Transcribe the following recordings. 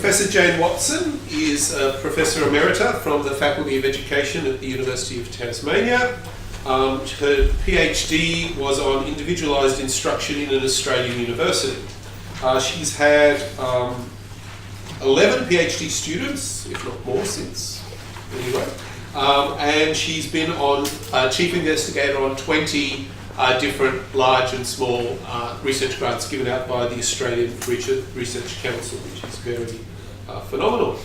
Professor Jane Watson is a Professor Emerita from the Faculty of Education at the University of Tasmania. Her PhD was on individualised instruction in an Australian university. She's had 11 PhD students, if not more since, anyway. And she's been on chief investigator on 20 different large and small research grants given out by the Australian Research Council, which is very phenomenal.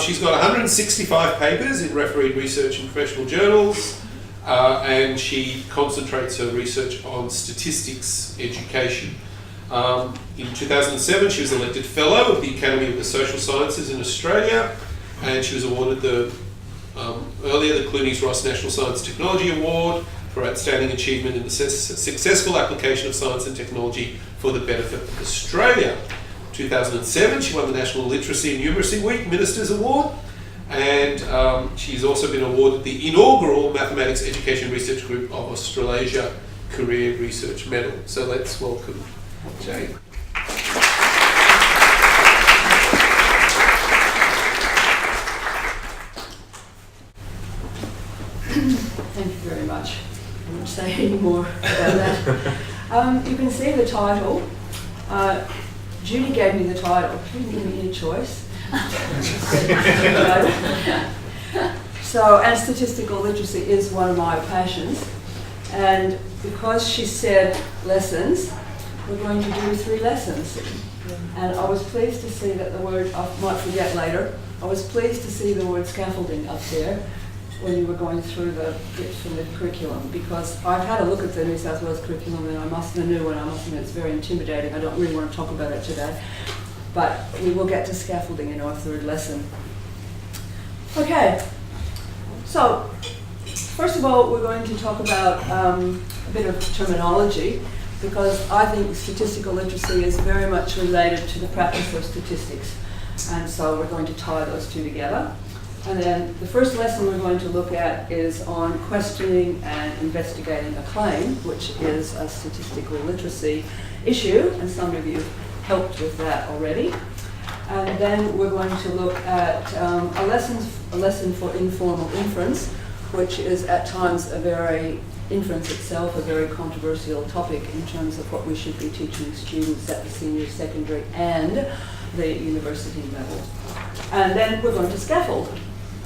She's got 165 papers in refereed research in professional journals, and she concentrates her research on statistics education. In 2007, she was elected Fellow of the Academy of the Social Sciences in Australia, and she was awarded earlier the Clooney's Ross National Science Technology Award for outstanding achievement in the successful application of science and technology for the benefit of Australia. 2007, she won the National Literacy and Numeracy Week Ministers Award, and she's also been awarded the inaugural Mathematics Education Research Group of Australasia Career Research Medal. So let's welcome Jane. Thank you very much. I won't say any more about that. You can see the title. Judy gave me the title. She didn't give me any choice. So, and statistical literacy is one of my passions. And because she said lessons, we're going to do 3 lessons. And I was pleased to see that the word, I might forget later, I was pleased to see the word scaffolding up there when you were going through the bits from the curriculum, because I've had a look at the New South Wales curriculum, and the new one, I must admit, it's very intimidating. I don't really want to talk about it today, but we will get to scaffolding in our 3rd lesson. Okay, so first of all, we're going to talk about a bit of terminology, because I think statistical literacy is very much related to the practice of statistics, and so we're going to tie those two together. And then the first lesson we're going to look at is on questioning and investigating a claim, which is a statistical literacy issue, and some of you helped with that already. And then we're going to look at a lesson for informal inference, which is at times inference itself a very controversial topic in terms of what we should be teaching students at the senior secondary and the university level. And then we're going to scaffold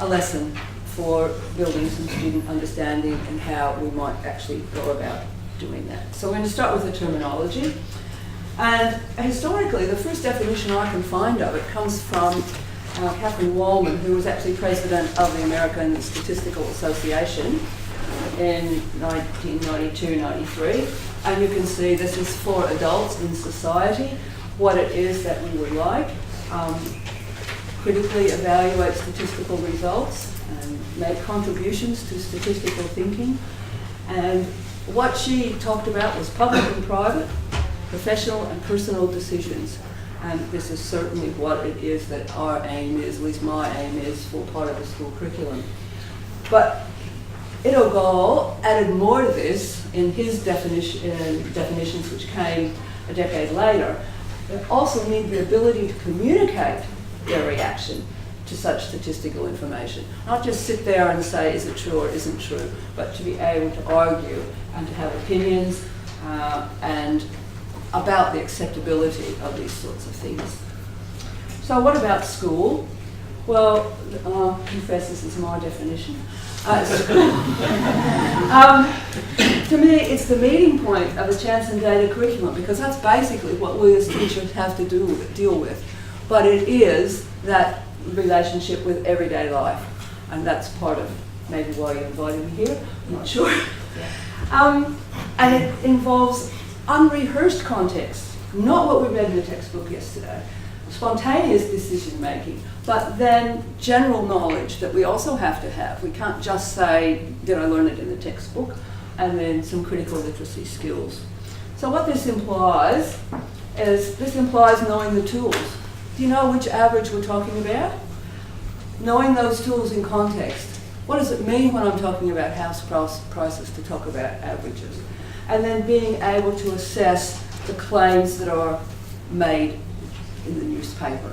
a lesson for building some student understanding and how we might actually go about doing that. So we're going to start with the terminology. And historically, the first definition I can find of it comes from Catherine Wallman, who was actually president of the American Statistical Association in 1992-93. And you can see this is for adults in society, what it is that we would like. Critically evaluate statistical results and make contributions to statistical thinking. And what she talked about was public and private, professional and personal decisions. And this is certainly what it is that our aim is, at least my aim is, for part of the school curriculum. But Idogol added more to this in his definitions, which came a decade later. They also need the ability to communicate their reaction to such statistical information. Not just sit there and say, is it true or isn't true, but to be able to argue and to have opinions and about the acceptability of these sorts of things. So what about school? Well, confess this is my definition. To me, it's the meeting point of a chance and data curriculum, because that's basically what we as teachers have to deal with. But it is that relationship with everyday life, and that's part of maybe why you invited me here, I'm not sure. And it involves unrehearsed context, not what we read in the textbook yesterday. Spontaneous decision making, but then general knowledge that we also have to have. We can't just say, did I learn it in the textbook? And then some critical literacy skills. So what this implies is, knowing the tools. Do you know which average we're talking about? Knowing those tools in context. What does it mean when I'm talking about house prices to talk about averages? And then being able to assess the claims that are made in the newspaper.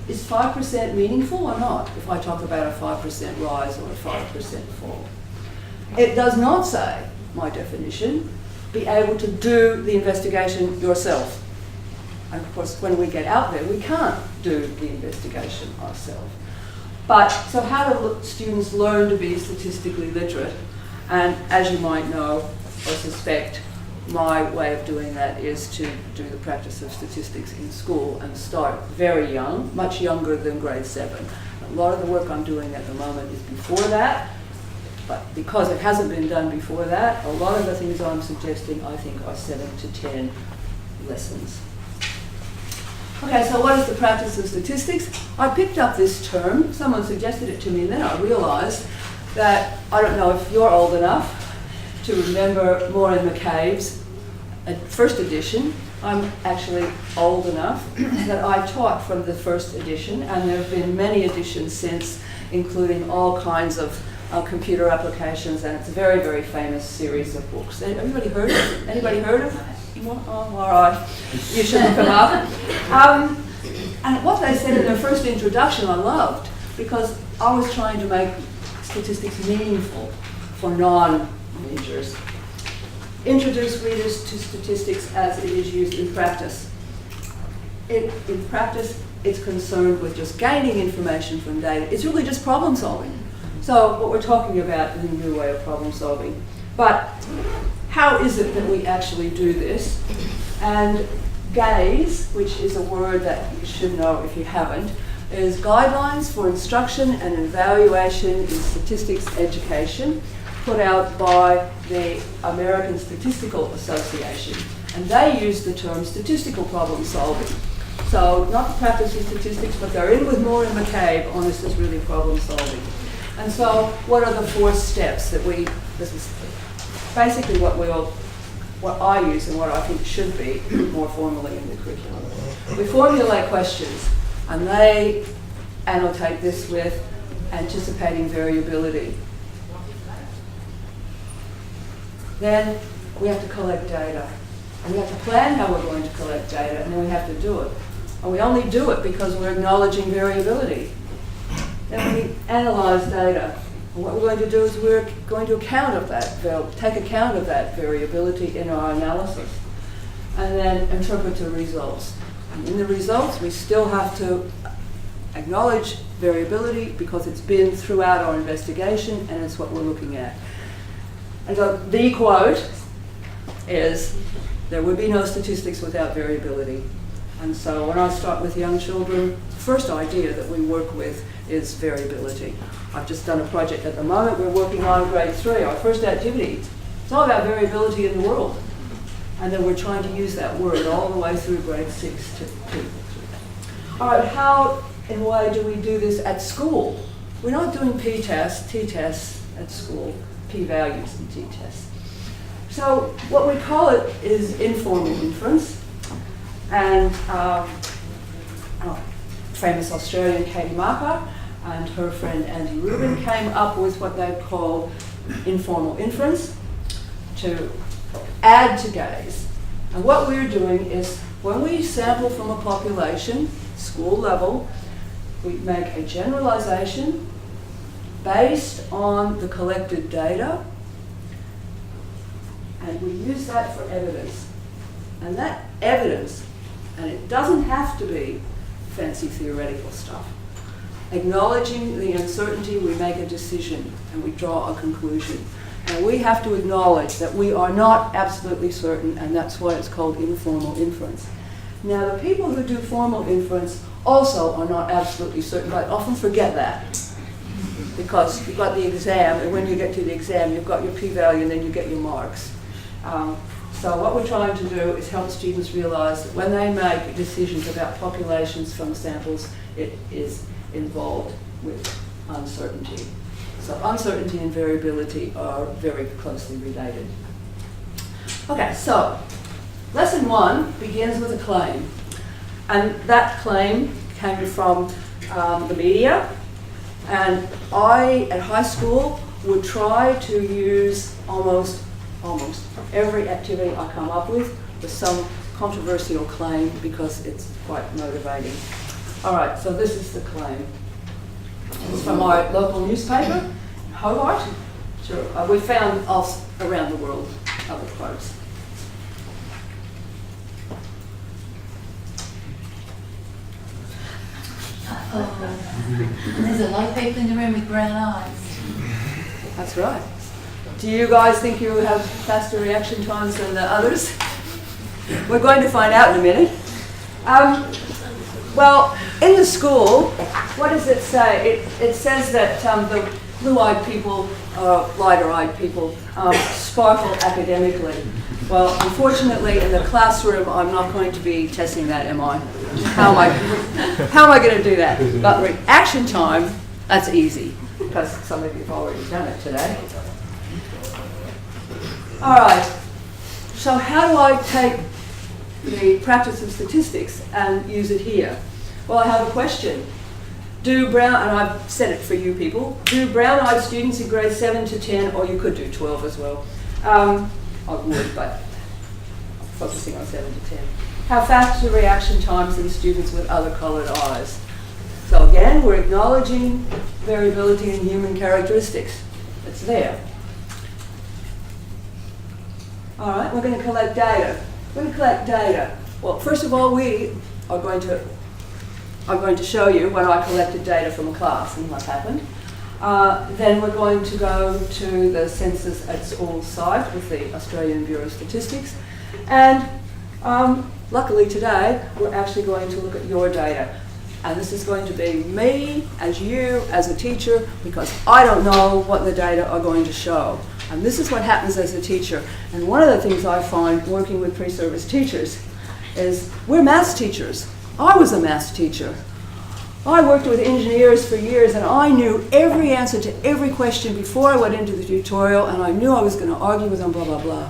Is 5% meaningful or not if I talk about a 5% rise or a 5% fall? It does not say, my definition, be able to do the investigation yourself. And of course, when we get out there, we can't do the investigation ourselves. But, so how do students learn to be statistically literate? And as you might know or suspect, my way of doing that is to do the practice of statistics in school and start very young, much younger than grade 7. A lot of the work I'm doing at the moment is before that, but because it hasn't been done before that, a lot of the things I'm suggesting I think are 7 to 10 lessons. Okay, so what is the practice of statistics? I picked up this term, someone suggested it to me, and then I realized that, I don't know if you're old enough to remember Moore and McCabe's first edition. I'm actually old enough that I taught from the first edition, and there have been many editions since, including all kinds of computer applications, and it's a very, very famous series of books. Everybody heard of it? Anybody heard of it? Oh, all right. You should look them up. And what they said in their first introduction I loved, because I was trying to make statistics meaningful for non-majors. Introduce readers to statistics as it is used in practice. In practice, it's concerned with just gaining information from data. It's really just problem solving. So what we're talking about is a new way of problem solving. But how is it that we actually do this? And GAZE, which is a word that you should know if you haven't, is Guidelines for Instruction and Evaluation in Statistics Education, put out by the American Statistical Association. And they use the term statistical problem solving. So not the practice of statistics, but they're in with Moore and McCabe on this is really problem solving. And so what are the 4 steps that this is basically what I use and what I think should be more formally in the curriculum. We formulate questions, and they annotate this with anticipating variability. Then we have to collect data, and we have to plan how we're going to collect data, and then we have to do it. And we only do it because we're acknowledging variability. Then we analyze data. And what we're going to do is we're going to take account of that variability in our analysis, and then interpret the results. And in the results, we still have to acknowledge variability because it's been throughout our investigation and it's what we're looking at. And so the quote is, there would be no statistics without variability. And so when I start with young children, the first idea that we work with is variability. I've just done a project at the moment we're working on grade 3, our first activity. It's all about variability in the world. And then we're trying to use that word all the way through grade 6 to all right, how and why do we do this at school? We're not doing p-tests, t-tests at school, p-values and t-tests. So what we call it is informal inference. And famous Australian Katie Marker and her friend Andy Rubin came up with what they call informal inference to add to GAZE. And what we're doing is when we sample from a population, school level, we make a generalization based on the collected data, and we use that for evidence. And that evidence, and it doesn't have to be fancy theoretical stuff. Acknowledging the uncertainty, we make a decision and we draw a conclusion. And we have to acknowledge that we are not absolutely certain, and that's why it's called informal inference. Now, the people who do formal inference also are not absolutely certain, but often forget that. Because you've got the exam, and when you get to the exam, you've got your p-value, and then you get your marks. So what we're trying to do is help students realize that when they make decisions about populations from samples, it is involved with uncertainty. So uncertainty and variability are very closely related. Okay, so lesson 1 begins with a claim. And that claim came from the media. And I, at high school, would try to use almost every activity I come up with some controversial claim because it's quite motivating. All right, so this is the claim. It's from our local newspaper, Hobart. Sure, we found around the world other quotes. There's a lot of people in the room with brown eyes. That's right. Do you guys think you have faster reaction times than the others? We're going to find out in a minute. Well, in the school, what does it say? It says that the blue-eyed people, lighter-eyed people, sparkle academically. Well, unfortunately, in the classroom, I'm not going to be testing that, am I? How am I going to do that? But reaction time, that's easy, because some of you have already done it today. All right, so how do I take the practice of statistics and use it here? Well, I have a question. And I've said it for you people, do brown-eyed students in grades 7 to 10, or you could do 12 as well, I would, but focusing on 7 to 10, have faster reaction times than students with other coloured eyes? So again, we're acknowledging variability in human characteristics. It's there. All right, we're going to collect data. We're going to collect data. Well, first of all, I'm going to show you when I collected data from a class and what happened. Then we're going to go to the Census at School site with the Australian Bureau of Statistics. And luckily today, we're actually going to look at your data. And this is going to be me, as you, as a teacher, because I don't know what the data are going to show. And this is what happens as a teacher. And one of the things I find working with pre-service teachers is we're maths teachers. I was a maths teacher. I worked with engineers for years, and I knew every answer to every question before I went into the tutorial, and I knew I was going to argue with them, blah, blah, blah.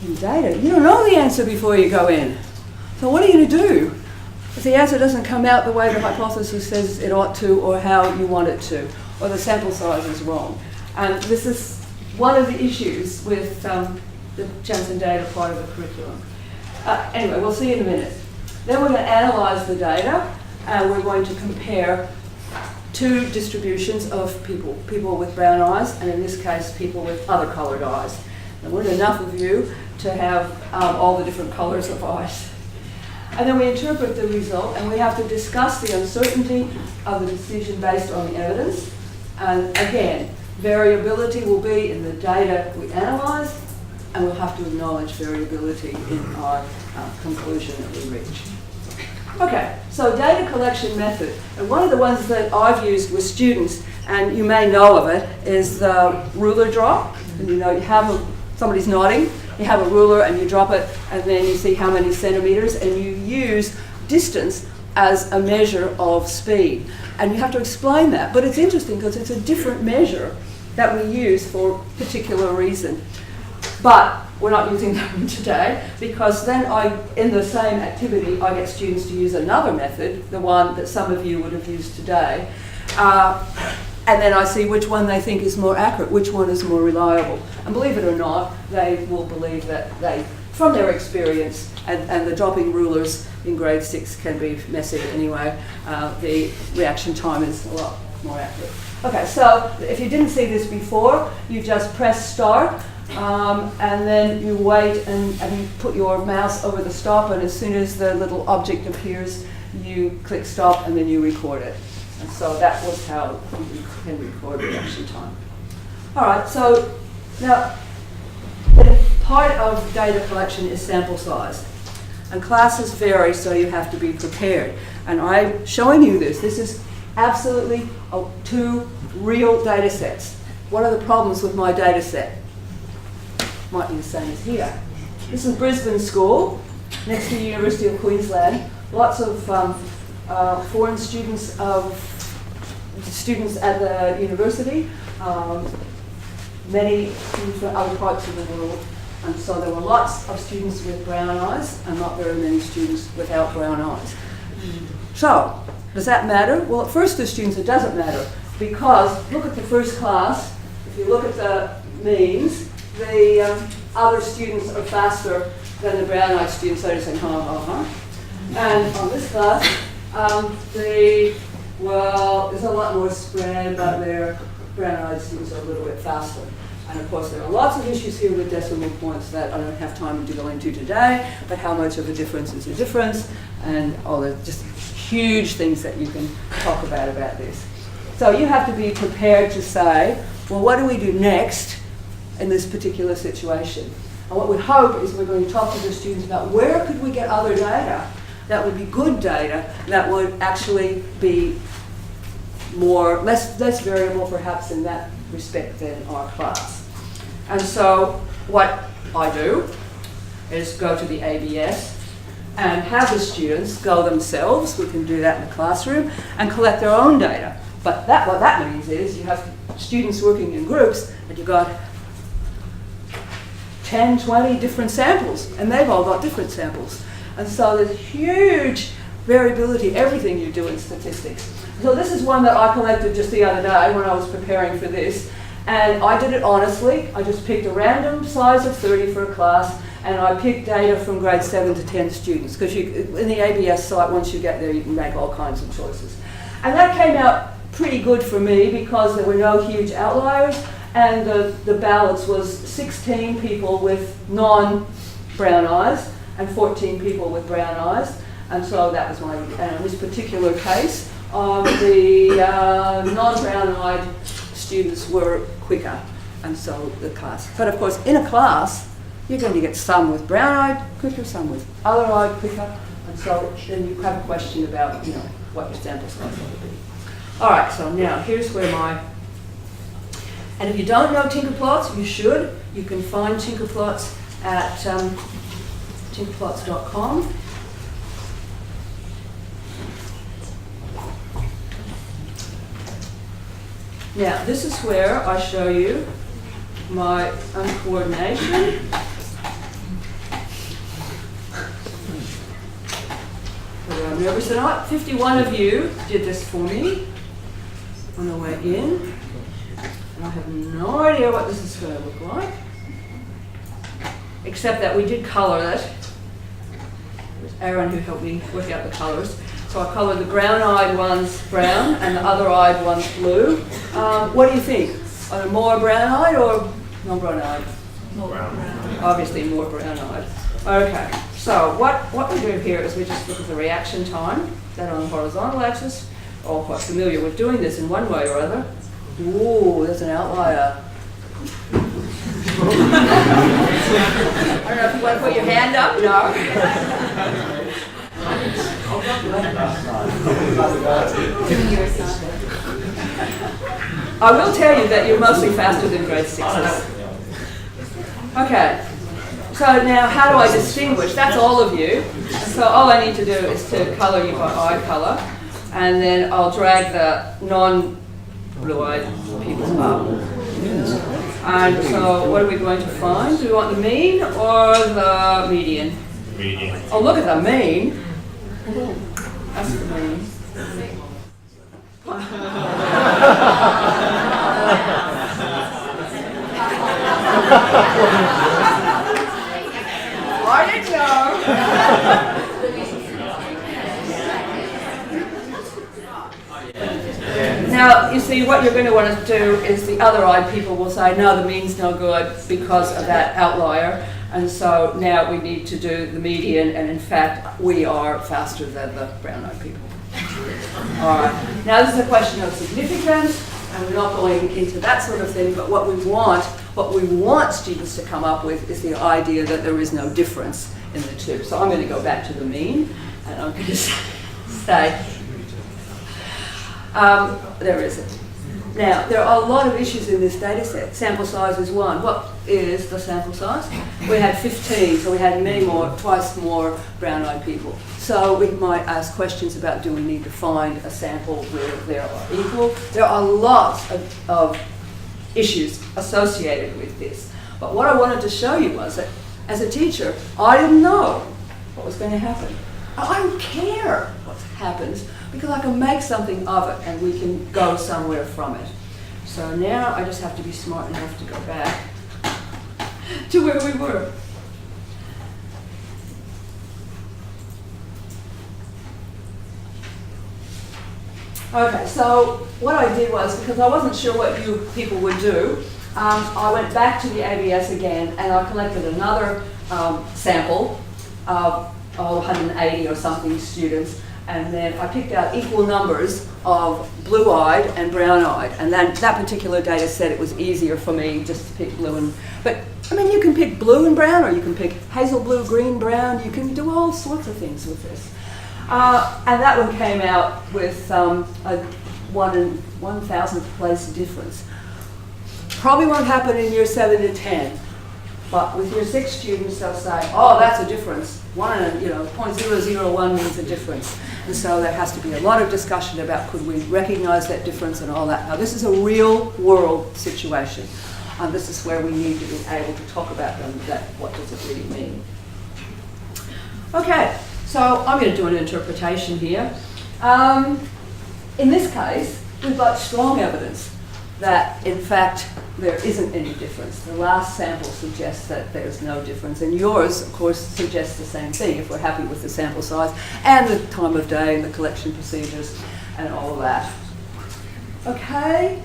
In data, you don't know the answer before you go in. So what are you going to do if the answer doesn't come out the way the hypothesis says it ought to, or how you want it to, or the sample size is wrong? And this is one of the issues with the chance and data part of the curriculum. Anyway, we'll see in a minute. Then we're going to analyze the data, and we're going to compare two distributions of people with brown eyes, and in this case, people with other colored eyes. There weren't enough of you to have all the different colors of eyes. And then we interpret the result, and we have to discuss the uncertainty of the decision based on the evidence. And again, variability will be in the data we analyze, and we'll have to acknowledge variability in our conclusion that we reach. Okay, so data collection method. And one of the ones that I've used with students, and you may know of it, is the ruler drop. And you know, you have somebody's nodding, you have a ruler and you drop it, and then you see how many centimeters, and you use distance as a measure of speed. And you have to explain that, but it's interesting because it's a different measure that we use for a particular reason. But we're not using that one today, because then in the same activity, I get students to use another method, the one that some of you would have used today. And then I see which one they think is more accurate, which one is more reliable. And believe it or not, they will believe that from their experience, and the dropping rulers in grade 6 can be messy anyway, the reaction time is a lot more accurate. Okay, so if you didn't see this before, you just press start, and then you wait and you put your mouse over the stop, and as soon as the little object appears, you click stop and then you record it. And so that was how you can record reaction time. All right, so now part of data collection is sample size. And classes vary, so you have to be prepared. And I'm showing you this. This is absolutely two real data sets. What are the problems with my data set? Might be the same as here. This is Brisbane School, next to the University of Queensland. Lots of foreign students at the university, many students from other parts of the world. And so there were lots of students with brown eyes and not very many students without brown eyes. So, does that matter? Well, at first, the students, it doesn't matter, because look at the first class. If you look at the means, the other students are faster than the brown-eyed students. So they're saying, ha, ha, ha. And on this class, Well, there's a lot more spread, but their brown-eyed students are a little bit faster. And of course, there are lots of issues here with decimal points that I don't have time to go into today, but how much of a difference is a difference, and all the just huge things that you can talk about this. So you have to be prepared to say, well, what do we do next in this particular situation? And what we hope is we're going to talk to the students about where could we get other data that would be good data, that would actually be less variable perhaps in that respect than our class. And so what I do is go to the ABS and have the students go themselves, we can do that in the classroom, and collect their own data. But what that means is you have students working in groups and you've got 10, 20 different samples, and they've all got different samples. And so there's huge variability, everything you do in statistics. So this is one that I collected just the other day when I was preparing for this. And I did it honestly. I just picked a random size of 30 for a class, and I picked data from grade 7 to 10 students. Because in the ABS site, once you get there, you can make all kinds of choices. And that came out pretty good for me because there were no huge outliers. And the balance was 16 people with non-brown eyes and 14 people with brown eyes. And so that was and in this particular case, the non-brown-eyed students were quicker, and so the class. But of course, in a class, you're going to get some with brown-eyed quicker, some with other-eyed quicker, and so then you have a question about, what your sample size ought to be. All right, so now here's where and if you don't know Tinker Plots, you should. You can find Tinker Plots at tinkerplots.com. Now, this is where I show you my uncoordination. Whether I'm nervous or not, 51 of you did this for me on the way in. And I have no idea what this is going to look like, except that we did colour it. It was Aaron who helped me work out the colours. So I coloured the brown-eyed ones brown and the other-eyed ones blue. What do you think? Are they more brown-eyed or non-brown-eyed? More brown. Obviously more brown-eyed. Okay, so what we do here is we just look at the reaction time, that on the horizontal axis. All quite familiar with doing this in one way or other. Ooh, there's an outlier. I don't know if you want to put your hand up. No. I will tell you that you're mostly faster than grade 6s. Okay, so now how do I distinguish? That's all of you. So all I need to do is to colour you by eye colour, and then I'll drag the non-blue-eyed people up. And so what are we going to find? Do we want the mean or the median? Median. Oh, look at the mean. That's the mean. I didn't know. Now, you see, what you're going to want to do is the other-eyed people will say, no, the mean's no good because of that outlier. And so now we need to do the median, and in fact, we are faster than the brown-eyed people. All right. Now, this is a question of significance, and we're not going into that sort of thing, but what we want students to come up with is the idea that there is no difference in the two. So I'm going to go back to the mean, and I'm going to say, there isn't. Now, there are a lot of issues in this data set. Sample size is one. What is the sample size? We had 15, so we had twice more brown-eyed people. So we might ask questions about, do we need to find a sample where they are equal? There are lots of issues associated with this. But what I wanted to show you was that as a teacher, I didn't know what was going to happen. I don't care what happens, because I can make something of it and we can go somewhere from it. So now I just have to be smart enough to go back to where we were. Okay, so what I did was, because I wasn't sure what you people would do, I went back to the ABS again and I collected another sample of 180 or something students, and then I picked out equal numbers of blue-eyed and brown-eyed, and then that particular data said it was easier for me just to pick blue and, but I mean you can pick blue and brown, or you can pick hazel blue, green, brown, you can do all sorts of things with this. And that one came out with a 1 in 1,000th place difference. Probably won't happen in year 7 to 10, but with year 6 students they'll say, oh, that's a difference. 0.001 means a difference. And so there has to be a lot of discussion about could we recognize that difference and all that. Now this is a real world situation. And this is where we need to be able to talk about them, that what does it really mean. Okay, so I'm going to do an interpretation here. In this case, we've got strong evidence that, in fact, there isn't any difference. The last sample suggests that there's no difference, and yours, of course, suggests the same thing if we're happy with the sample size and the time of day and the collection procedures and all of that. Okay.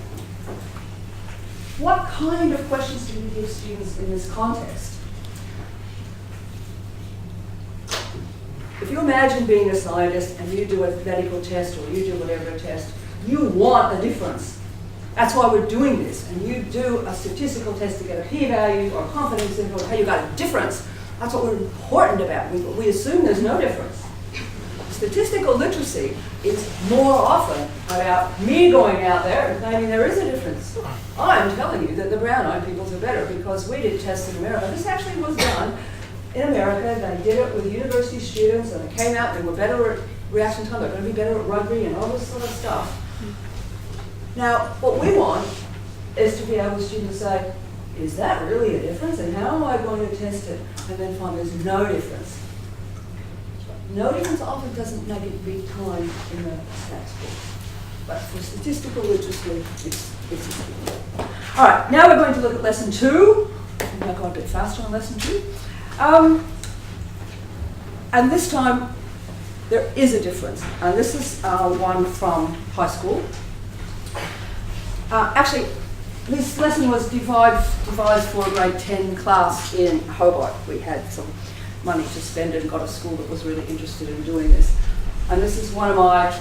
What kind of questions do we give students in this context? If you imagine being a scientist and you do a medical test or you do whatever test, you want a difference. That's why we're doing this. And you do a statistical test to get a p-value or a confidence interval, hey, you got a difference. That's what we're important about. We assume there's no difference. Statistical literacy is more often about me going out there and claiming there is a difference. I'm telling you that the brown-eyed peoples are better because we did tests in America. This actually was done in America. They did it with university students and they came out, they were better at reaction time, they're going to be better at rugby and all this sort of stuff. Now, what we want is to be able to students say, is that really a difference? And how am I going to test it? And then find there's no difference. No difference often doesn't make it big time in the stats book. But for statistical literacy, it's all right, now we're going to look at lesson 2. I think I've gone a bit faster on lesson 2. And this time, there is a difference. And this is one from high school. Actually, this lesson was devised for a grade 10 class in Hobart. We had some money to spend and got a school that was really interested in doing this. And this is one of my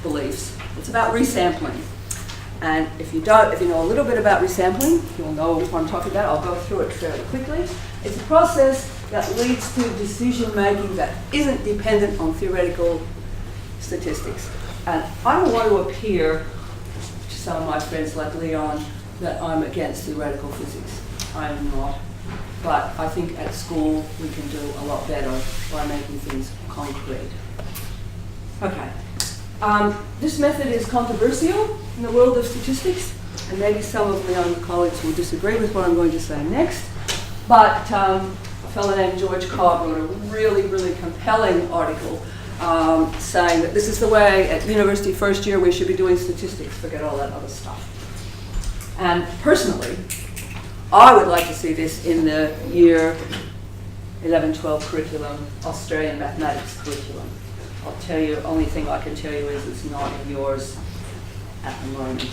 beliefs. It's about resampling. And if you know a little bit about resampling, you'll know what I'm talking about. I'll go through it fairly quickly. It's a process that leads to decision making that isn't dependent on theoretical statistics. And I don't want to appear to some of my friends like Leon that I'm against theoretical physics. I'm not. But I think at school we can do a lot better by making things concrete. Okay. This method is controversial in the world of statistics, and maybe some of Leon's colleagues will disagree with what I'm going to say next. But a fellow named George Cobb wrote a really, really compelling article saying that this is the way at university first year we should be doing statistics, forget all that other stuff. And personally, I would like to see this in the year 11-12 curriculum, Australian mathematics curriculum. I'll tell you, only thing I can tell you is it's not in yours at the moment.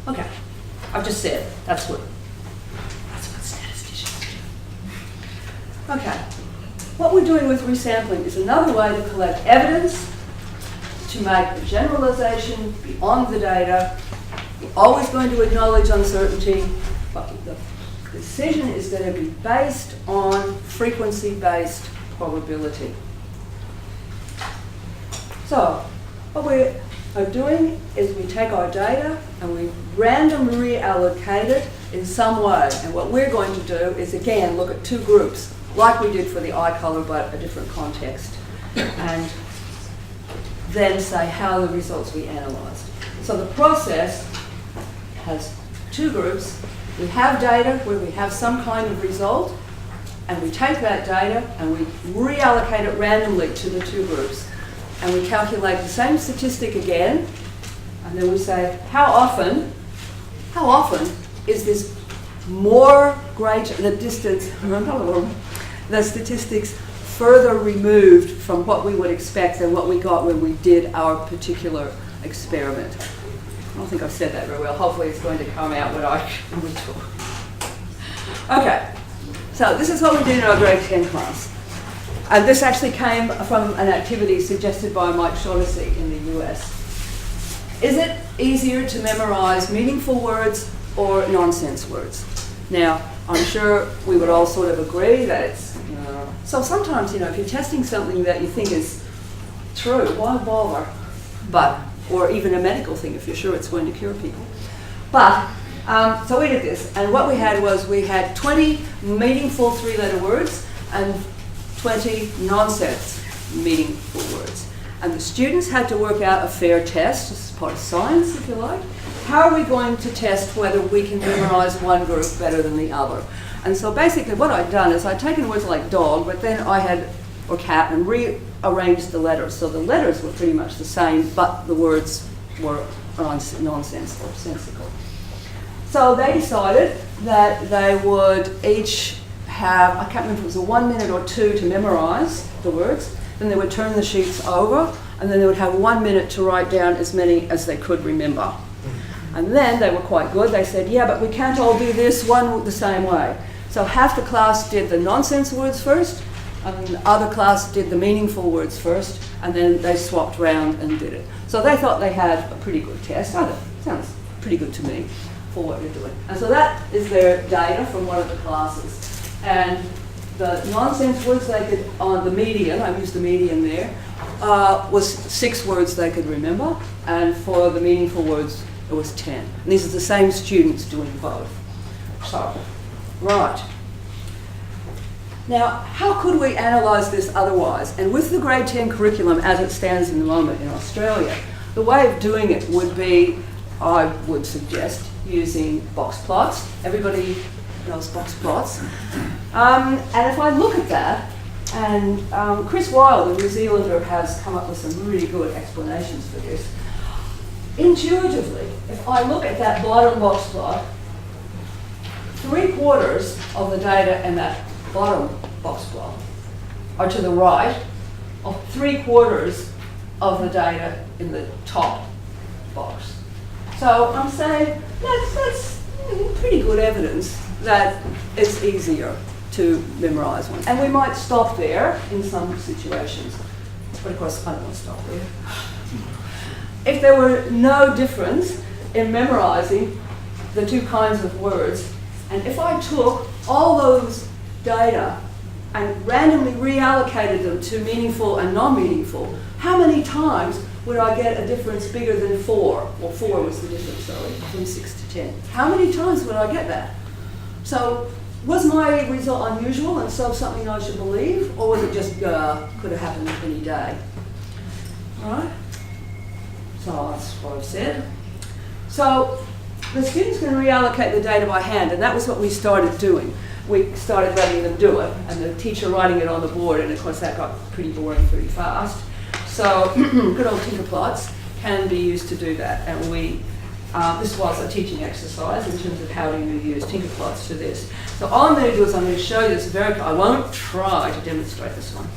Okay, I've just said that's what statisticians do. Okay, what we're doing with resampling is another way to collect evidence, to make a generalization beyond the data. We're always going to acknowledge uncertainty, but the decision is going to be based on frequency-based probability. So, what we are doing is we take our data and we randomly reallocate it in some way. And what we're going to do is, again, look at two groups, like we did for the eye color, but a different context. And then say how the results we analysed. So the process has two groups. We have data where we have some kind of result, and we take that data and we reallocate it randomly to the two groups. And we calculate the same statistic again, and then we say, how often is this more greater, the distance, the statistics further removed from what we would expect than what we got when we did our particular experiment. I don't think I've said that very well. Hopefully it's going to come out when we talk. Okay, so this is what we did in our grade 10 class. And this actually came from an activity suggested by Mike Shaughnessy in the US. Is it easier to memorize meaningful words or nonsense words? Now, I'm sure we would all sort of agree that it's, so sometimes, if you're testing something that you think is true, why bother? Or even a medical thing if you're sure it's going to cure people. So we did this, and what we had was we had 20 meaningful 3-letter words and 20 nonsense meaningful words. And the students had to work out a fair test, this is part of science if you like. How are we going to test whether we can memorize one group better than the other? And so basically what I'd done is I'd taken words like dog, but then I had, or cat, and rearranged the letters. So the letters were pretty much the same, but the words were nonsense or sensical. So they decided that they would each have, I can't remember if it was a 1 minute or 2 to memorize the words, then they would turn the sheets over, and then they would have 1 minute to write down as many as they could remember. And then they were quite good. They said, yeah, but we can't all do this one the same way. So half the class did the nonsense words first, and the other class did the meaningful words first, and then they swapped round and did it. So they thought they had a pretty good test. Sounds pretty good to me for what you're doing. And so that is their data from one of the classes. And the nonsense words they could, on the median, I used the median there, was 6 words they could remember, and for the meaningful words, it was 10. And these are the same students doing both. So, right. Now, how could we analyse this otherwise? And with the grade 10 curriculum as it stands in the moment in Australia, the way of doing it would be, I would suggest, using box plots. Everybody knows box plots. And if I look at that, and Chris Wilde, a New Zealander, has come up with some really good explanations for this. Intuitively, if I look at that bottom box plot, 3/4 of the data in that bottom box plot are to the right of 3/4 of the data in the top box. So I'm saying that's pretty good evidence that it's easier to memorize one. And we might stop there in some situations. But of course, I don't want to stop there. If there were no difference in memorizing the 2 kinds of words, and if I took all those data and randomly reallocated them to meaningful and non-meaningful, how many times would I get a difference bigger than 4? Well, 4 was the difference, sorry, from 6 to 10. How many times would I get that? So, was my result unusual and so something I should believe, or was it just could have happened any day? All right? So that's what I've said. So the students can reallocate the data by hand, and that was what we started doing. We started letting them do it, and the teacher writing it on the board, and of course that got pretty boring pretty fast. So good old tinker plots can be used to do that, and this was a teaching exercise in terms of how do you use tinker plots for this. So all I'm going to do is I'm going to show you this I won't try to demonstrate this one,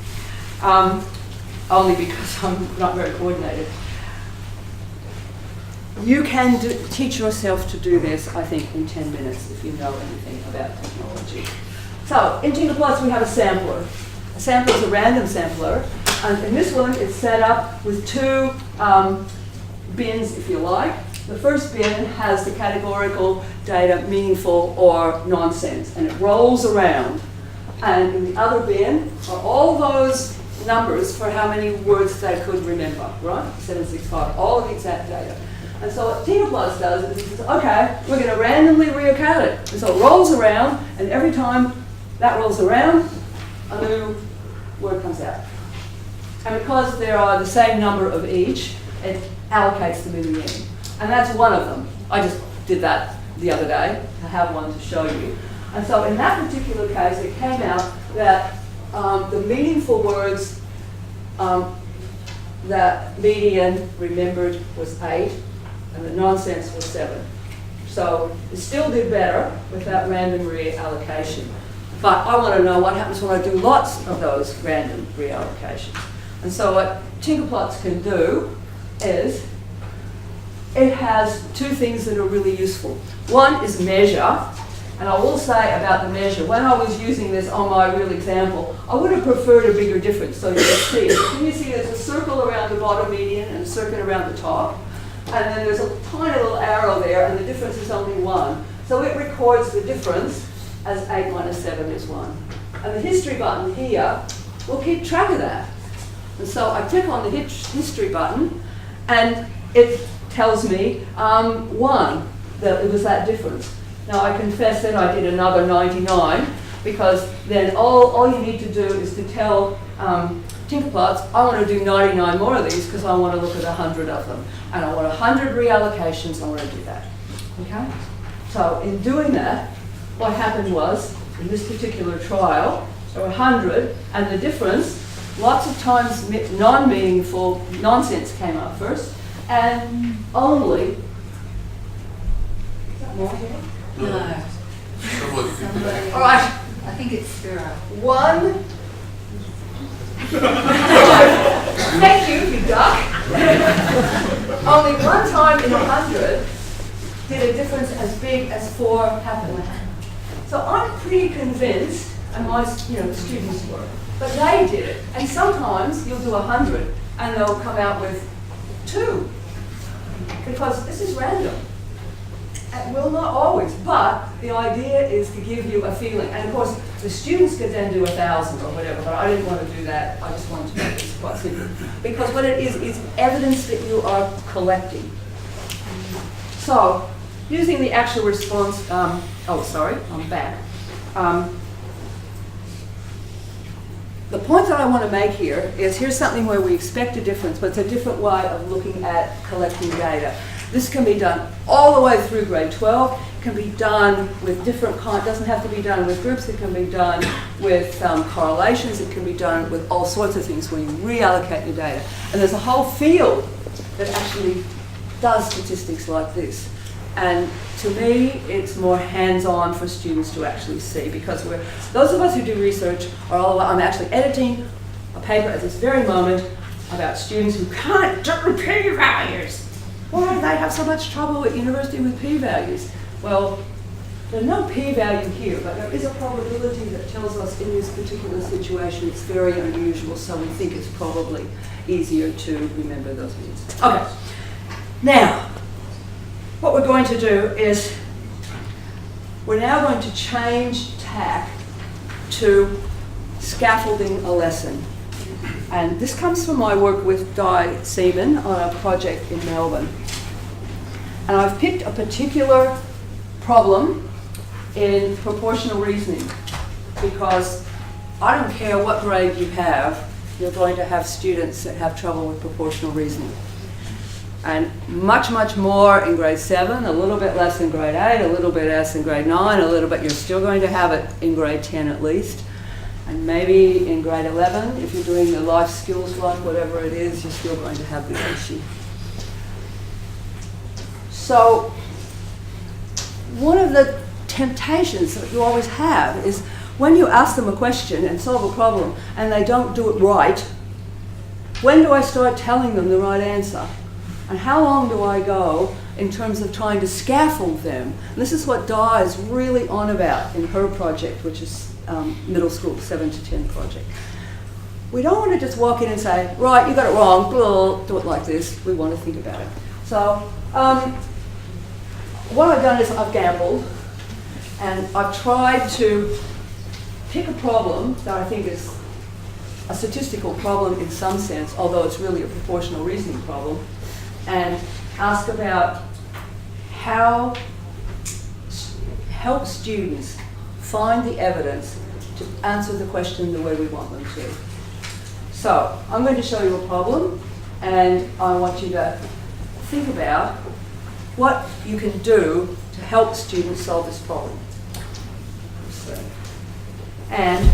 only because I'm not very coordinated. You can teach yourself to do this, I think, in 10 minutes if you know anything about technology. So in tinker plots we have a sampler. A sampler is a random sampler, and in this one it's set up with 2 bins, if you like. The first bin has the categorical data, meaningful or nonsense, and it rolls around. And in the other bin are all those numbers for how many words they could remember, right? 765, all of the exact data. And so what tinker plots does is it says, okay, we're going to randomly reaccount it. And so it rolls around, and every time that rolls around, a new word comes out. And because there are the same number of each, it allocates them in the end. And that's one of them. I just did that the other day to have one to show you. And so in that particular case, it came out that the meaningful words that median remembered was 8, and the nonsense was 7. So it still did better with that random reallocation. But I want to know what happens when I do lots of those random reallocations. And so what Tinkerplots can do is it has two things that are really useful. One is measure, and I will say about the measure, when I was using this on my real example, I would have preferred a bigger difference so you can see it. Can you see there's a circle around the bottom median and a circle around the top? And then there's a tiny little arrow there, and the difference is only 1. So it records the difference as 8 minus 7 is 1. And the history button here will keep track of that. And so I click on the history button, and it tells me 1, that it was that difference. Now I confess that I did another 99, because then all you need to do is to tell Tinkerplots, I want to do 99 more of these because I want to look at 100 of them. And I want 100 reallocations, I want to do that. Okay? So in doing that, what happened was, in this particular trial, there were 100, and the difference, lots of times non-meaningful nonsense came up first, and only, is that more here? No. Somebody. All right. I think it's Spiro. One. Thank you, you duck. Only one time in 100 did a difference as big as 4 happen. So I'm pretty convinced, and my the students were, but they did it. And sometimes you'll do 100 and they'll come out with 2, because this is random. It will not always, but the idea is to give you a feeling. And of course, the students could then do 1,000 or whatever, but I didn't want to do that. I just wanted to make this quite simple. Because what it is evidence that you are collecting. So, using the actual response, I'm back. The point that I want to make here is, here's something where we expect a difference, but it's a different way of looking at collecting data. This can be done all the way through grade 12. It can be done with different kinds. It doesn't have to be done with groups. It can be done with correlations. It can be done with all sorts of things when you reallocate your data. And there's a whole field that actually does statistics like this. And to me, it's more hands-on for students to actually see, because those of us who do research are all about, I'm actually editing a paper at this very moment about students who can't do p-values. Why do they have so much trouble at university with p-values? Well, there's no p-value here, but there is a probability that tells us in this particular situation it's very unusual, so we think it's probably easier to remember those means. Okay, now, what we're going to do is we're now going to change tack to scaffolding a lesson. And this comes from my work with Di Seaman on a project in Melbourne. And I've picked a particular problem in proportional reasoning, because I don't care what grade you have, you're going to have students that have trouble with proportional reasoning. And much, much more in grade 7, a little bit less in grade 8, a little bit less in grade 9, a little bit, you're still going to have it in grade 10 at least. And maybe in grade 11, if you're doing the life skills one, whatever it is, you're still going to have this issue. So one of the temptations that you always have is when you ask them a question and solve a problem and they don't do it right, when do I start telling them the right answer? And how long do I go in terms of trying to scaffold them? And this is what Di is really on about in her project, which is middle school 7 to 10 project. We don't want to just walk in and say, right, you got it wrong, blah, do it like this. We want to think about it. So what I've done is I've gambled, and I've tried to pick a problem that I think is a statistical problem in some sense, although it's really a proportional reasoning problem, and ask about how help students find the evidence to answer the question the way we want them to. So I'm going to show you a problem, and I want you to think about what you can do to help students solve this problem. And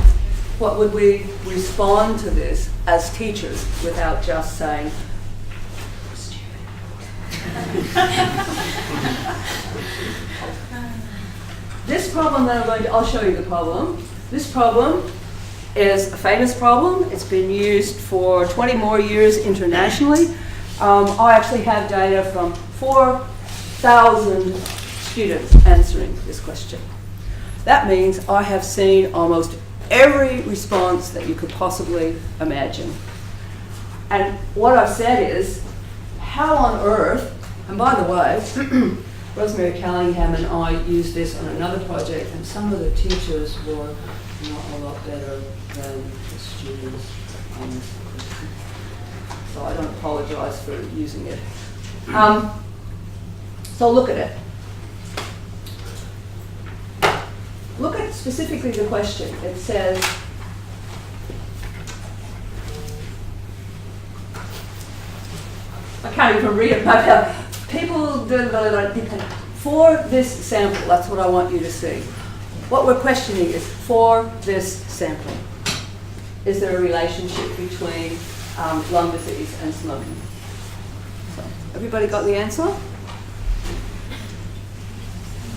what would we respond to this as teachers without just saying, this problem that I'll show you the problem, This problem is a famous problem. It's been used for 20 more years internationally. I actually have data from 4,000 students answering this question. That means I have seen almost every response that you could possibly imagine. And what I've said is, how on earth, and by the way, Rosemary Callingham and I used this on another project, and some of the teachers were not a lot better than the students on this question. So I don't apologise for using it. So look at it. Look at specifically the question. It says, I can't even read it, but people for this sample, that's what I want you to see. What we're questioning is, for this sampling, is there a relationship between lung disease and smoking? So, everybody got the answer?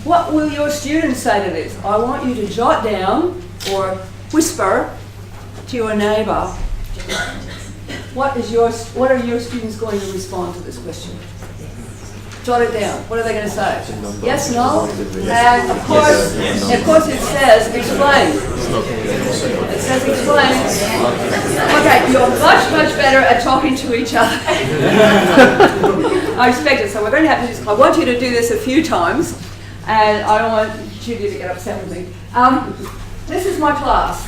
What will your students say to this? I want you to jot down or whisper to your neighbour, what are your students going to respond to this question? Jot it down. What are they going to say? Yes, no? And of course it says explain. It says explain. Okay, you're much better at talking to each other. I expect it. So we're going to have to just, I want you to do this a few times, and I don't want Judy to get upset with me. This is my class.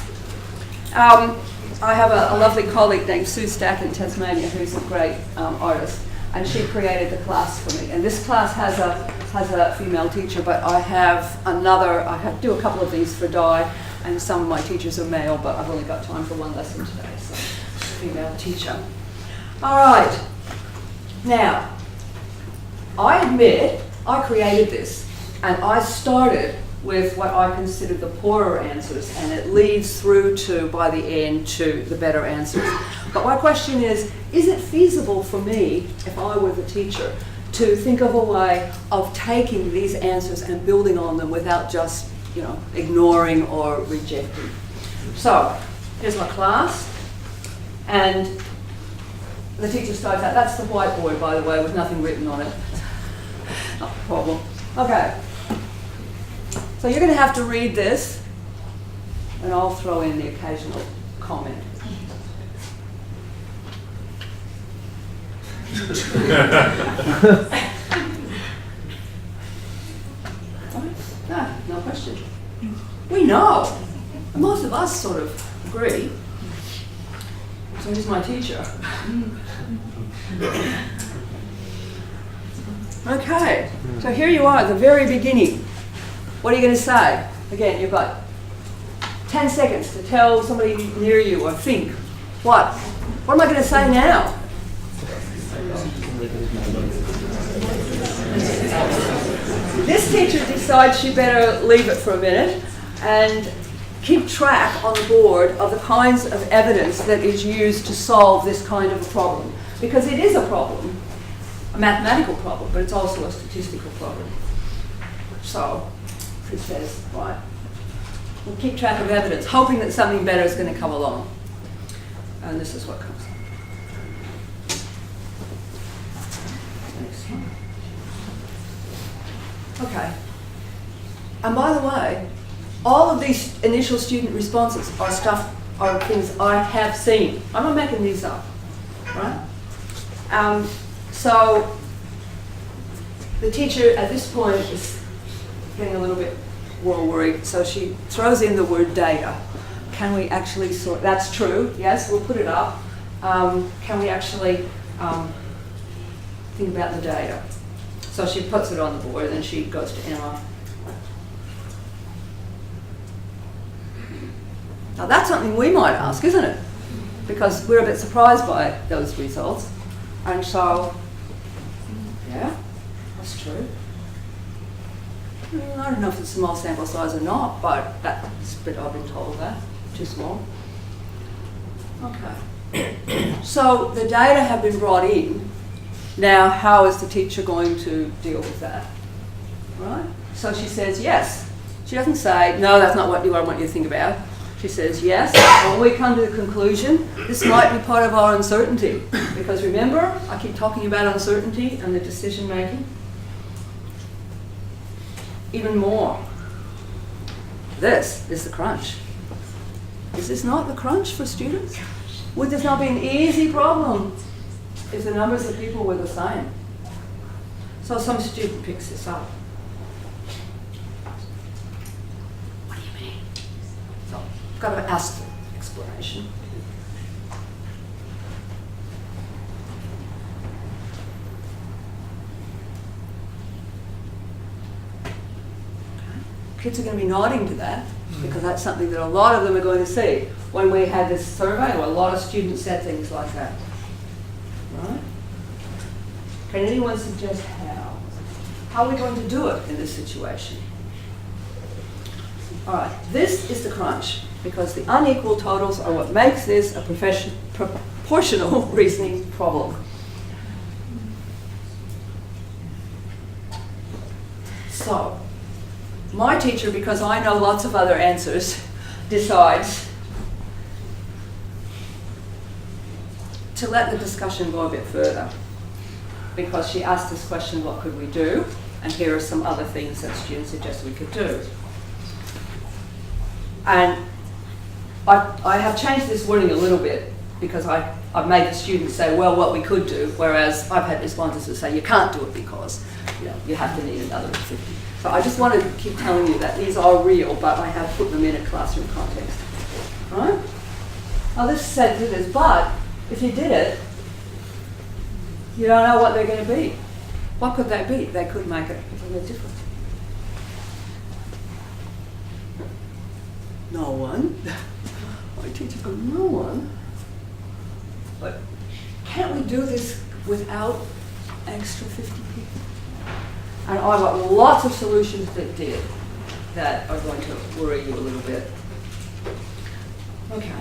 I have a lovely colleague named Sue Stack in Tasmania, who's a great artist. And she created the class for me. And this class has a female teacher, but I have another, do a couple of these for Di, and some of my teachers are male, but I've only got time for one lesson today, so female teacher. All right. Now, I admit I created this, and I started with what I consider the poorer answers, and it leads through to, by the end, to the better answers. But my question is it feasible for me, if I were the teacher, to think of a way of taking these answers and building on them without just, ignoring or rejecting? So, here's my class, and the teacher starts out, that's the whiteboard, by the way, with nothing written on it. Not a problem. Okay. So you're going to have to read this, and I'll throw in the occasional comment. No question. We know. Most of us sort of agree. So here's my teacher. Okay, so here you are at the very beginning. What are you going to say? Again, you've got 10 seconds to tell somebody near you or think. What? What am I going to say now? This teacher decides she better leave it for a minute and keep track on the board of the kinds of evidence that is used to solve this kind of a problem. Because it is a problem, a mathematical problem, but it's also a statistical problem. So, it says, right, we'll keep track of evidence, hoping that something better is going to come along. And this is what comes up. Next one. Okay. And by the way, all of these initial student responses are things I have seen. I'm not making these up, right? So the teacher at this point is getting a little bit more worried, so she throws in the word data. Can we actually sort? That's true. Yes, we'll put it up. Can we actually think about the data? So she puts it on the board, and then she goes to Emma. Now that's something we might ask, isn't it? Because we're a bit surprised by those results. And so, yeah, that's true. I don't know if it's a small sample size or not, but that's a bit I've been told that. Too small. Okay. So the data have been brought in. Now, how is the teacher going to deal with that? Right? So she says yes. She doesn't say, no, that's not what I want you to think about. She says, yes, when we come to the conclusion, this might be part of our uncertainty. Because remember, I keep talking about uncertainty and the decision making. Even more, this is the crunch. Is this not the crunch for students? Would this not be an easy problem if the numbers of people were the same? So some student picks this up. What do you mean? So I've got to ask for explanation. Kids are going to be nodding to that because that's something that a lot of them are going to see. When we had this survey, a lot of students said things like that. Right? Can anyone suggest how? How are we going to do it in this situation? All right, this is the crunch because the unequal totals are what makes this a proportional reasoning problem. So, my teacher, because I know lots of other answers, decides to let the discussion go a bit further. Because she asked this question, what could we do? And here are some other things that students suggested we could do. And I have changed this wording a little bit because I've made the students say, well, what we could do, whereas I've had responses that say, you can't do it because you have to need another 50. So I just want to keep telling you that these are real, but I have put them in a classroom context. Right? Now this said to this, but if you did it, you don't know what they're going to be. What could they be? They could make it a little different. No one. My teacher goes, no one. But can't we do this without extra 50 people? And I've got lots of solutions that did that are going to worry you a little bit. Okay.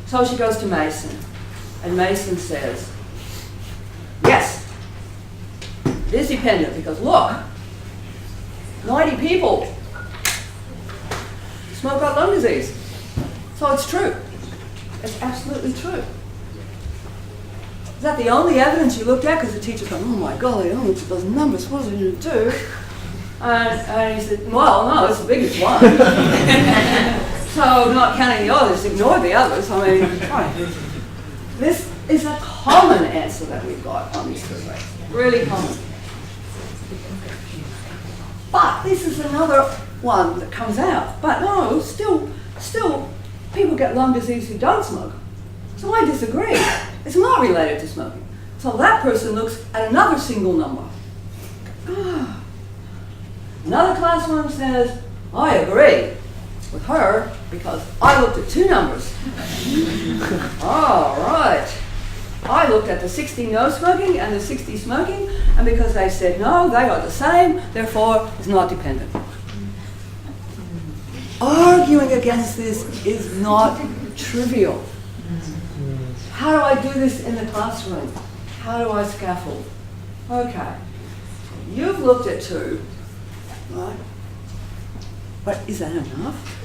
So she goes to Mason, and Mason says, yes, it is dependent because look, 90 people smoke out lung disease. So it's true. It's absolutely true. Is that the only evidence you looked at? Because the teacher's going, oh my golly, I looked at those numbers, what was I going to do? And he said, well, no, it's the biggest one. So not counting the others, ignore the others. I mean, right. This is a common answer that we've got on these surveys. Really common. But this is another one that comes out. But no, still, people get lung disease who don't smoke. So I disagree. It's not related to smoking. So that person looks at another single number. Another class one says, I agree with her because I looked at two numbers. All right. I looked at the 60 no smoking and the 60 smoking, and because they said no, they are the same, therefore it's not dependent. Arguing against this is not trivial. How do I do this in the classroom? How do I scaffold? Okay, you've looked at two, right? But is that enough?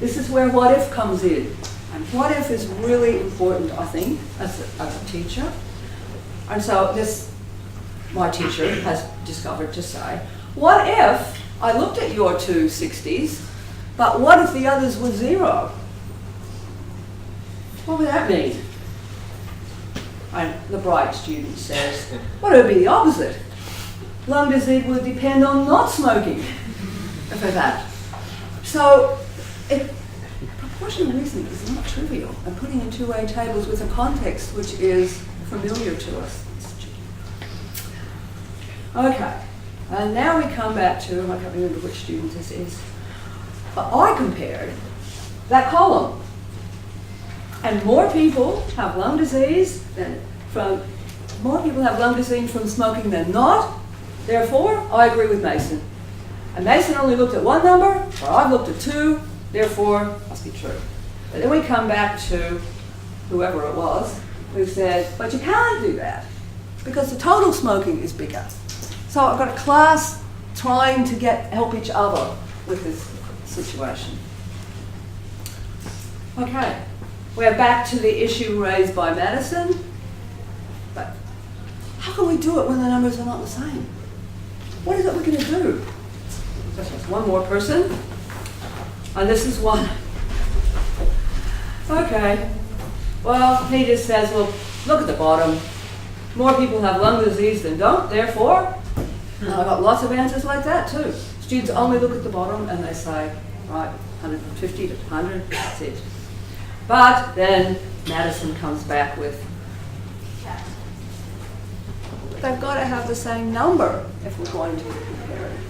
This is where what if comes in. And what if is really important, I think, as a teacher. And so this, my teacher has discovered to say, what if I looked at your two 60s, but what if the others were 0? What would that mean? And the bright student says, well, it would be the opposite. Lung disease would depend on not smoking for that. So proportional reasoning is not trivial, and putting in two-way tables with a context which is familiar to us. Okay, and now we come back to, I can't remember which student this is, but I compared that column. And more people have lung disease from smoking than not. Therefore, I agree with Mason. And Mason only looked at one number, or I've looked at two, therefore, must be true. But then we come back to whoever it was who said, but you can't do that because the total smoking is bigger. So I've got a class trying to help each other with this situation. Okay, we're back to the issue raised by Madison. But how can we do it when the numbers are not the same? What is it we're going to do? There's one more person, and this is one. Okay, well, he just says, well, look at the bottom. More people have lung disease than don't, therefore, and I've got lots of answers like that too. Students only look at the bottom and they say, right, 150 to 100, that's it. But then Madison comes back with, they've got to have the same number if we're going to compare it.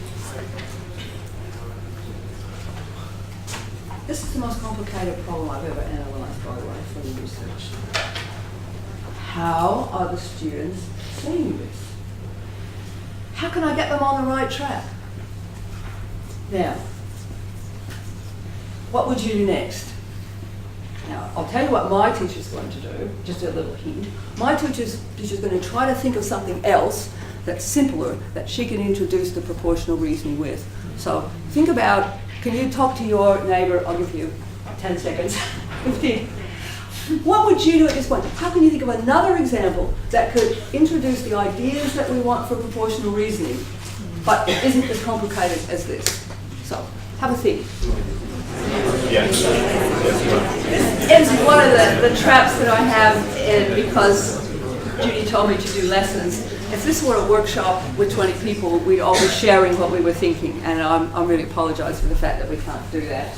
This is the most complicated problem I've ever analysed, by the way, for the research. How are the students seeing this? How can I get them on the right track? Now, what would you do next? Now, I'll tell you what my teacher's going to do, just a little hint. My teacher's going to try to think of something else that's simpler that she can introduce the proportional reasoning with. So think about, can you talk to your neighbour? I'll give you 10 seconds, 15. What would you do at this point? How can you think of another example that could introduce the ideas that we want for proportional reasoning, but it isn't as complicated as this? So, have a think. It's one of the traps that I have in, because Judy told me to do lessons. If this were a workshop with 20 people, we'd all be sharing what we were thinking, and I really apologise for the fact that we can't do that.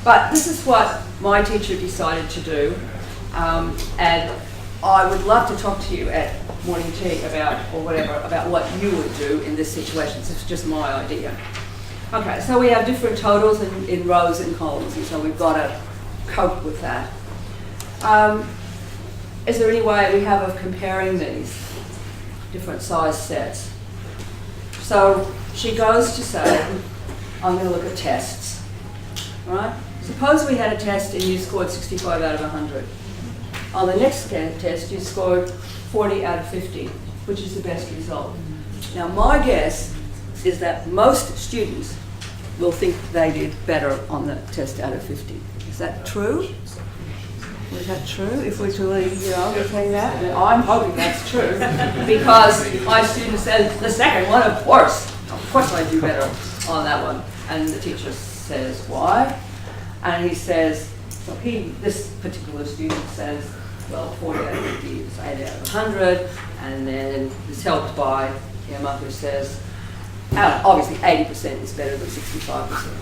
But this is what my teacher decided to do, and I would love to talk to you at morning tea about, or whatever, about what you would do in this situation. So it's just my idea. Okay, so we have different totals in rows and columns, and so we've got to cope with that. Is there any way we have of comparing these different size sets? So she goes to say, I'm going to look at tests, right? Suppose we had a test and you scored 65 out of 100. On the next test, you scored 40 out of 50, which is the best result. Now, my guess is that most students will think they did better on the test out of 50. Is that true? Is that true? If we're truly, saying that? And I'm hoping that's true, because my student said, the second one, of course I do better on that one. And the teacher says, why? And he says, so this particular student says, well, 40 out of 50 is 8 out of 100, and then it's helped by Emma, who says, obviously 80% is better than 65%.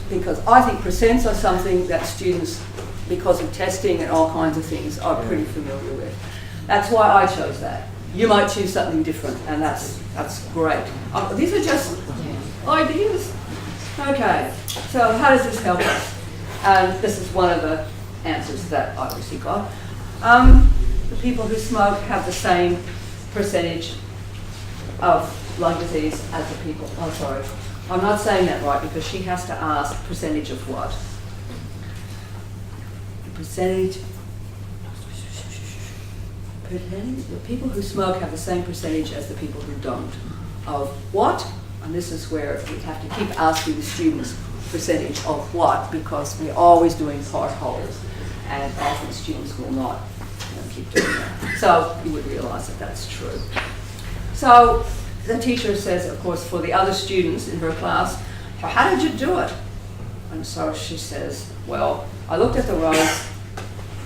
Because I think percents are something that students, because of testing and all kinds of things, are pretty familiar with. That's why I chose that. You might choose something different, and that's great. These are just ideas. Okay, so how does this help us? And this is one of the answers that I obviously got. The people who smoke have the same percentage of lung disease as the people. Oh, sorry. I'm not saying that right, because she has to ask percentage of what? Percentage. The people who smoke have the same percentage as the people who don't. Of what? And this is where we have to keep asking the students percentage of what, because we're always doing part wholes, and often students will not keep doing that. So you would realise that that's true. So the teacher says, of course, for the other students in her class, well, how did you do it? And so she says, well, I looked at the rows,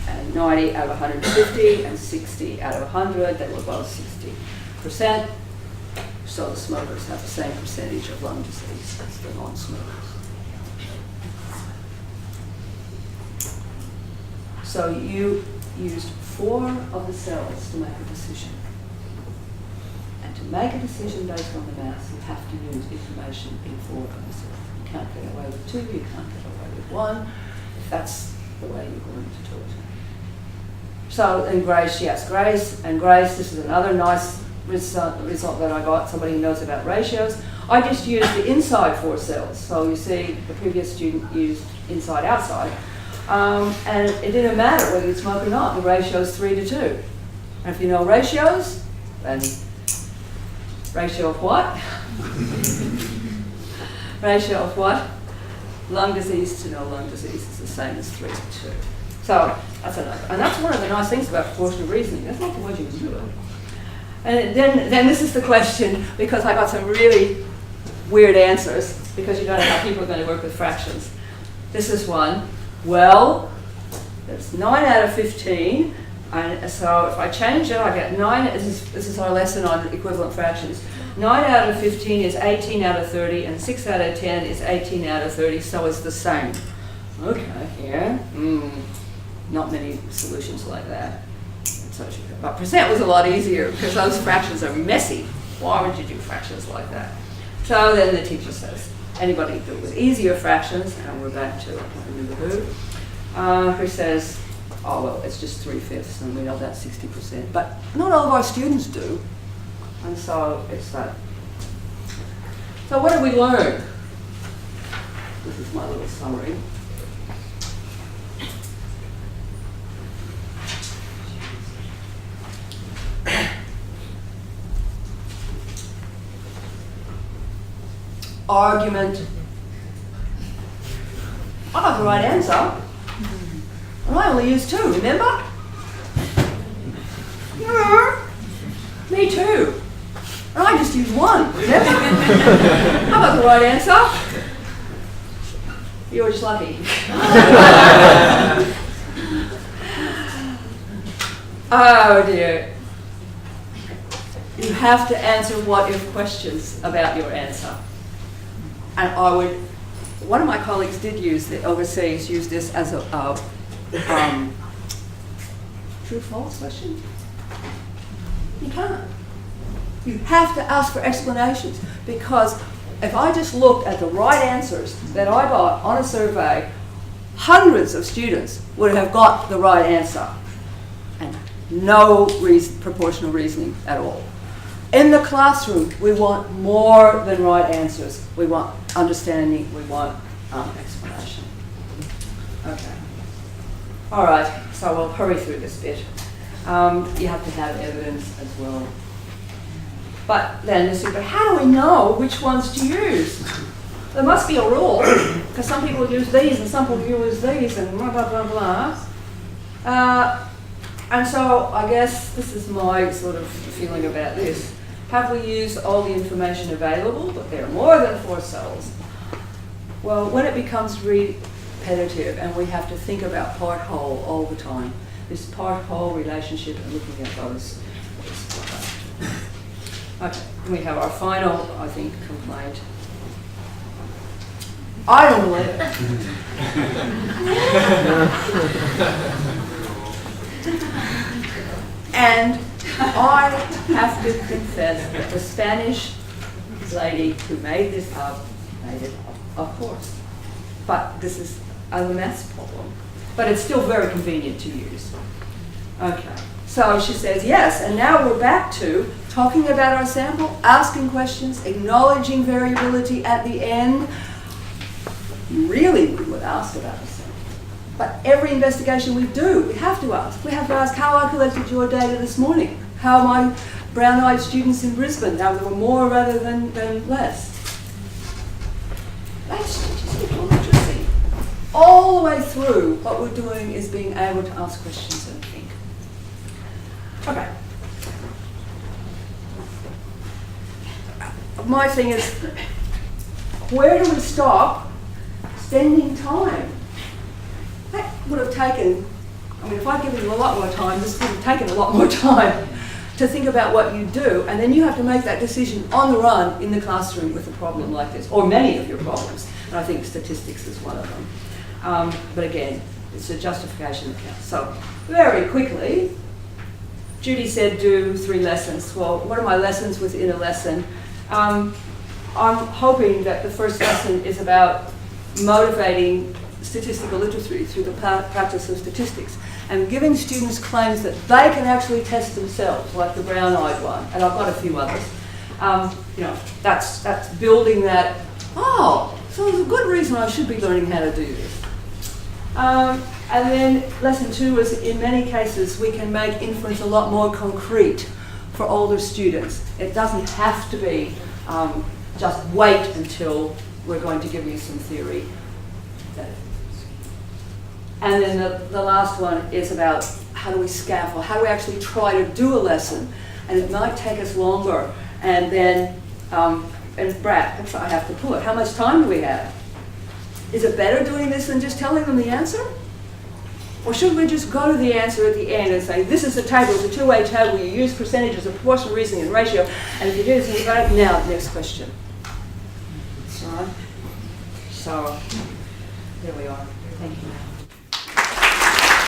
and 90 out of 150 and 60 out of 100, they were both 60%. So the smokers have the same percentage of lung disease as the non-smokers. So you used 4 of the cells to make a decision. And to make a decision based on the maths, you have to use information in 4 of the cells. You can't get away with 2, you can't get away with 1, if that's the way you're going to do it. So in Grace, she asked Grace, and Grace, this is another nice result that I got, somebody who knows about ratios. I just used the inside 4 cells. So you see, the previous student used inside, outside. And it didn't matter whether you smoke or not. The ratio is 3 to 2. And if you know ratios, then ratio of what? Ratio of what? Lung disease to no lung disease is the same as 3 to 2. So that's another. And that's one of the nice things about proportional reasoning. That's not the way you can do it. And then this is the question, because I got some really weird answers, because you don't know how people are going to work with fractions. This is one. Well, it's 9 out of 15. And so if I change it, I get 9. This is our lesson on equivalent fractions. 9 out of 15 is 18 out of 30, and 6 out of 10 is 18 out of 30, so it's the same. Okay, yeah. Not many solutions like that. But percent was a lot easier, because those fractions are messy. Why would you do fractions like that? So then the teacher says, anybody do it with easier fractions, and we're back to, I can't remember who says, oh, well, it's just 3/5, and we know that's 60%. But not all of our students do. And so it's that. So what did we learn? This is my little summary. Argument. I got the right answer. And I only used 2, remember? Yeah. Me too. And I just used 1, remember? I got the right answer. You were just lucky. Oh dear. You have to answer what-if questions about your answer. And one of my colleagues did overseas use this as a true-false question. You can't. You have to ask for explanations, because if I just looked at the right answers that I got on a survey, hundreds of students would have got the right answer, and no proportional reasoning at all. In the classroom, we want more than right answers. We want understanding. We want explanation. Okay. All right, so we'll hurry through this bit. You have to have evidence as well. But then but how do we know which ones to use? There must be a rule, because some people use these and some people use these and blah, blah, blah, blah. And so I guess this is my sort of feeling about this. Have we used all the information available, but there are more than 4 cells? Well, when it becomes repetitive and we have to think about part-whole all the time, this part-whole relationship and looking at those. Okay, we have our final, I think, complaint. I don't believe it. And I have to confess that the Spanish lady who made this up made it up, of course. But this is a maths problem. But it's still very convenient to use. Okay, so she says yes, and now we're back to talking about our sample, asking questions, acknowledging variability at the end. Really, we would ask about the sample. But every investigation we do, we have to ask. We have to ask how I collected your data this morning, how my brown-eyed students in Brisbane, now there were more rather than less. That's statistical literacy. All the way through, what we're doing is being able to ask questions and think. Okay. My thing is, where do we stop spending time? That would have taken, if I'd given you a lot more time, this would have taken a lot more time to think about what you do, and then you have to make that decision on the run in the classroom with a problem like this, or many of your problems, and I think statistics is one of them. But again, it's a justification that counts. So, very quickly, Judy said do 3 lessons. Well, what are my lessons within a lesson? I'm hoping that the first lesson is about motivating statistical literacy through the practice of statistics and giving students claims that they can actually test themselves, like the brown-eyed one, and I've got a few others. That's building that, so there's a good reason I should be learning how to do this. And then lesson 2 is, in many cases, we can make inference a lot more concrete for older students. It doesn't have to be just wait until we're going to give you some theory. And then the last one is about how do we scaffold, how do we actually try to do a lesson, and it might take us longer. And then, and Brad, I have to pull it, how much time do we have? Is it better doing this than just telling them the answer? Or should we just go to the answer at the end and say, this is a table, it's a two-way table, you use percentages of proportional reasoning and ratio, and if you do this, you got it, now, next question. All right? So, there we are. Thank you.